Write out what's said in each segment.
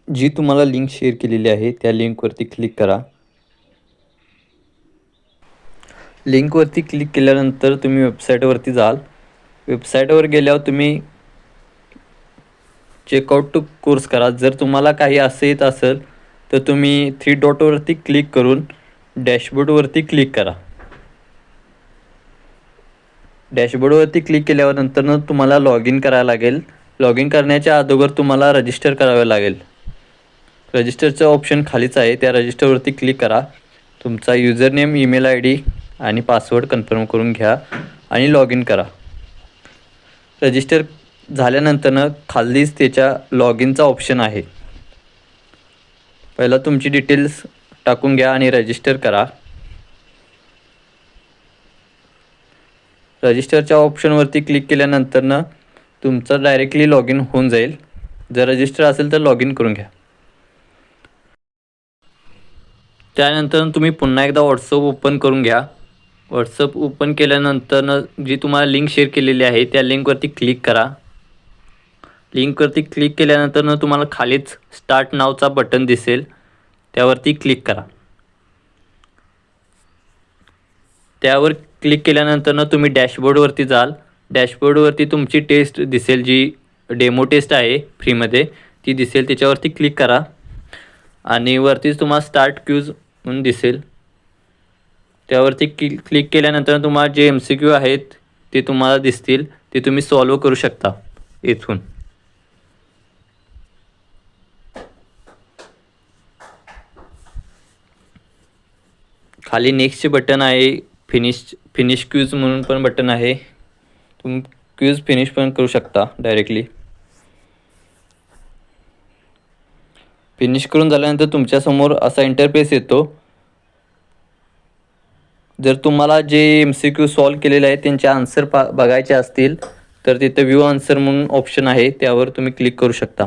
जी तुम्हाला link share केलेली आहे त्या लिंकवरती क्लिक करा. लिंकवरती क्लिक केल्यानंतर तुम्ही वेबसाईटवरती जाल. वेबसाईटवर गेल्यावर तुम्ही चेकआउट टू कोर्स करा. जर तुम्हाला काही असं येत असेल तर तुम्ही 3 डॉटवरती क्लिक करून डॅशबोर्डवरती क्लिक करा. डॅशबोर्डवरती क्लिक केल्यावर नंतरनं तुम्हाला लॉग इन करायला लागेल. लॉग इन करण्याच्या अगोदर तुम्हाला रजिस्टर करावे लागेल. रजिस्टरचं ऑप्शन खालीच आहे, त्या रजिस्टरवरती क्लिक करा. तुमचा user name, email I D आणि पासवर्ड कन्फर्म करून घ्या आणि लॉग इन करा. रजिस्टर झाल्यानंतरनं खालीच त्याच्या लॉग इनचा ऑप्शन आहे. पहिला तुमची डिटेल्स टाकून घ्या आणि रजिस्टर करा. रजिस्टरच्या ऑप्शनवरती क्लिक केल्यानंतरनं तुमचं डायरेक्टली लॉग इन होऊन जाईल. जर रजिस्टर असेल तर लॉग इन करून घ्या. त्यानंतर तुम्ही पुन्हा एकदा व्हॉट्सअप ओपन करून घ्या. व्हॉट्सअप ओपन केल्यानंतरनं जी तुम्हाला लिंक शेअर केलेली आहे त्या लिंकवरती क्लिक करा. लिंकवरती क्लिक केल्यानंतरनं तुम्हाला खालीच स्टार्ट नावचा बटन दिसेल, त्यावरती क्लिक करा. त्यावर क्लिक केल्यानंतरनं तुम्ही डॅशबोर्डवरती जाल. डॅशबोर्डवरती तुमची टेस्ट दिसेल, जी डेमो टेस्ट आहे फ्रीमध्ये ती दिसेल. त्याच्यावरती क्लिक करा आणि वरतीच तुम्हाला स्टार्ट क्यूज म्हणून दिसेल, त्यावरती क्लिक केल्यानंतर तुम्हाला जे MCQ आहेत ते तुम्हाला दिसतील. ते तुम्ही सॉल्व करू शकता इथून. खाली नेक्स्टचे बटन आहे. फिनिश क्यूज म्हणून पण बटन आहे. तुम्ही क्यूज फिनिश पण करू शकता डायरेक्टली. फिनिश करून झाल्यानंतर तुमच्यासमोर असा इंटरफेस येतो. जर तुम्हाला जे MCQ सॉल्व केलेले आहेत त्यांचे आन्सर बघायचे असतील तर तिथे व्ह्यू आन्सर म्हणून ऑप्शन आहे, त्यावर तुम्ही क्लिक करू शकता.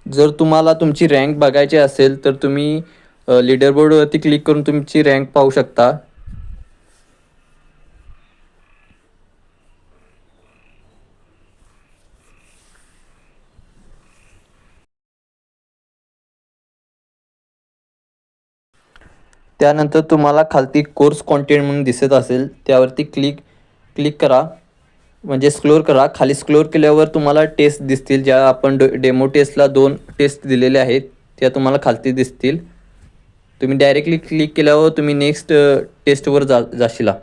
जर तुम्हाला तुमची रँक बघायची असेल तर तुम्ही लीडरबोर्डवरती क्लिक करून तुमची रँक पाहू शकता. त्यानंतर तुम्हाला खालती कोर्स कॉन्टेंट म्हणून दिसत असेल त्यावरती क्लिक करा, म्हणजे स्क्रोल करा. खाली स्क्रोल केल्यावर तुम्हाला टेस्ट दिसतील, ज्या आपण डेमो टेस्टला 2 टेस्ट दिलेले आहेत त्या तुम्हाला खालती दिसतील. तुम्ही डायरेक्टली क्लिक केल्यावर तुम्ही नेक्स्ट टेस्टवर जाशीला.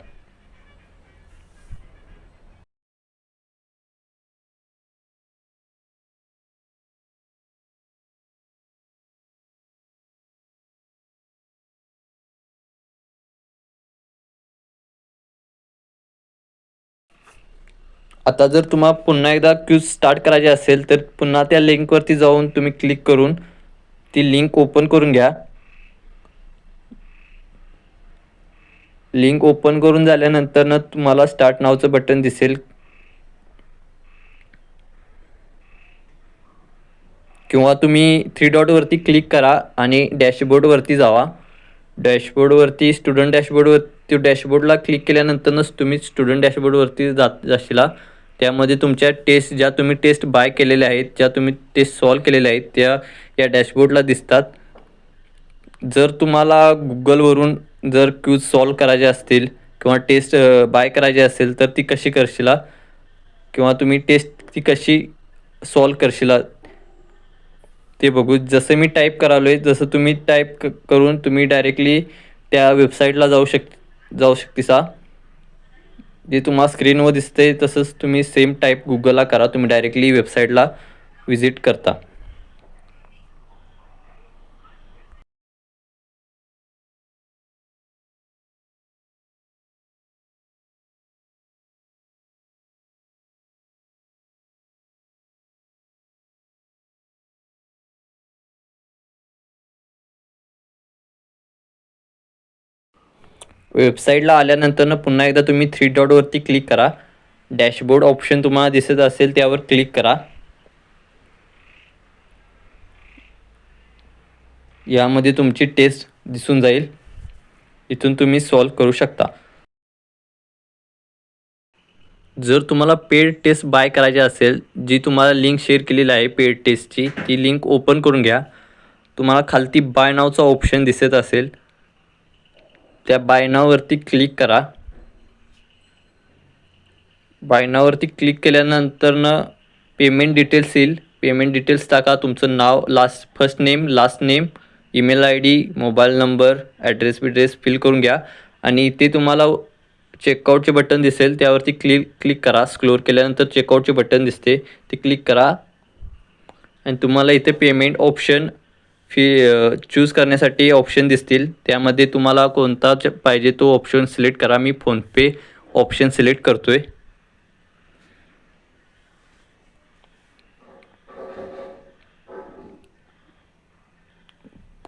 आता जर तुम्हाला पुन्हा एकदा क्यूज स्टार्ट करायचे असेल तर पुन्हा त्या लिंकवरती जाऊन तुम्ही क्लिक करून ती लिंक ओपन करून घ्या. लिंक ओपन करून झाल्यानंतर तुम्हाला स्टार्ट नावचं बटन दिसेल, किंवा तुम्ही 3 डॉटवरती क्लिक करा आणि डॅशबोर्डवरती जावा. डॅशबोर्डवरती स्टुडंट डॅशबोर्डला क्लिक केल्यानंतरच तुम्ही स्टुडंट डॅशबोर्डवरती जाशीला. त्यामध्ये तुमच्या टेस्ट, ज्या तुम्ही टेस्ट बाय केलेल्या आहेत, ज्या तुम्ही टेस्ट सॉल्व केलेल्या आहेत त्या या डॅशबोर्डला दिसतात. जर तुम्हाला गुगलवरून जर क्यूज सॉल्व करायचे असतील किंवा टेस्ट बाय करायची असेल तर ती कशी करशीला, किंवा तुम्ही टेस्ट ती कशी सॉल्व करशीला ते बघू. जसं मी टाईप करालो आहे जसं तुम्ही टाईप करून तुम्ही डायरेक्टली त्या वेबसाईटला जाऊ शकता. जे तुम्हाला स्क्रीनवर दिसते तसंच तुम्ही सेम टाईप गुगलला करा. तुम्ही डायरेक्टली वेबसाईटला व्हिजिट करता. वेबसाईटला आल्यानंतर पुन्हा एकदा तुम्ही 3 डॉटवरती क्लिक करा. डॅशबोर्ड ऑप्शन तुम्हाला दिसत असेल त्यावर क्लिक करा. यामध्ये तुमची टेस्ट दिसून जाईल. इथून तुम्ही सॉल्व करू शकता. जर तुम्हाला पेड टेस्ट बाय करायची असेल, जी तुम्हाला लिंक शेअर केलेली आहे पेड टेस्टची, ती लिंक ओपन करून घ्या. तुम्हाला खालती बाय नावचा ऑप्शन दिसत असेल, त्या बाय नाववरती क्लिक करा. बाय नाववरती क्लिक केल्यानंतर पेमेंट डिटेल्स येईल. पेमेंट डिटेल्स टाका. तुमचं नाव, first name, last name, email I D, mobile number, address fill करून घ्या. आणि इथे तुम्हाला चेकआउटचे बटन दिसेल, त्यावरती क्लिक करा. स्क्रोल केल्यानंतर चेकआउटचे बटन दिसते, ते क्लिक करा. आणि तुम्हाला इथे पेमेंट ऑप्शन चूज करण्यासाठी ऑप्शन दिसतील. त्यामध्ये तुम्हाला कोणता पाहिजे तो ऑप्शन सिलेक्ट करा. मी फोनपे ऑप्शन सिलेक्ट करतो आहे.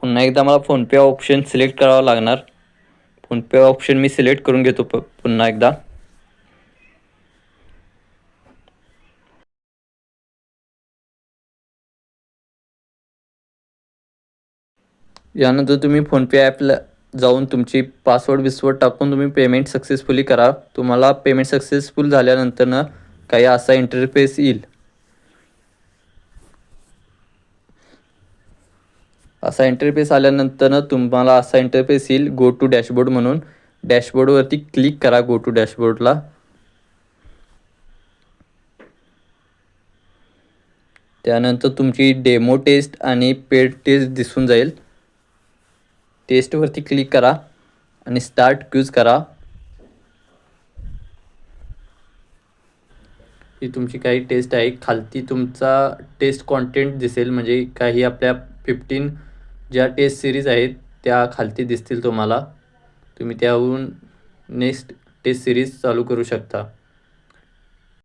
पुन्हा एकदा मला फोनपे ऑप्शन सिलेक्ट करावा लागणार. फोनपे ऑप्शन मी सिलेक्ट करून घेतो पुन्हा एकदा. यानंतर तुम्ही फोनपे ॲपला जाऊन तुमची पासवर्ड टाकून तुम्ही पेमेंट सक्सेसफुली करा. तुम्हाला पेमेंट सक्सेसफुल झाल्यानंतर काही असा इंटरफेस येईल. असा इंटरफेस आल्यानंतर तुम्हाला असा इंटरफेस येईल, गो टू डॅशबोर्ड म्हणून. डॅशबोर्डवरती क्लिक करा. गो टू डॅशबोर्डला. त्यानंतर तुमची डेमो टेस्ट आणि पेड टेस्ट दिसून जाईल. टेस्टवरती क्लिक करा आणि स्टार्ट क्यूज करा. ही तुमची काही टेस्ट आहे. खालती तुमचा टेस्ट कॉन्टेंट दिसेल, म्हणजे काही आपल्या 15 ज्या टेस्ट सिरीज आहेत त्या खालती दिसतील तुम्हाला. तुम्ही त्याहून नेक्स्ट टेस्ट सिरीज चालू करू शकता.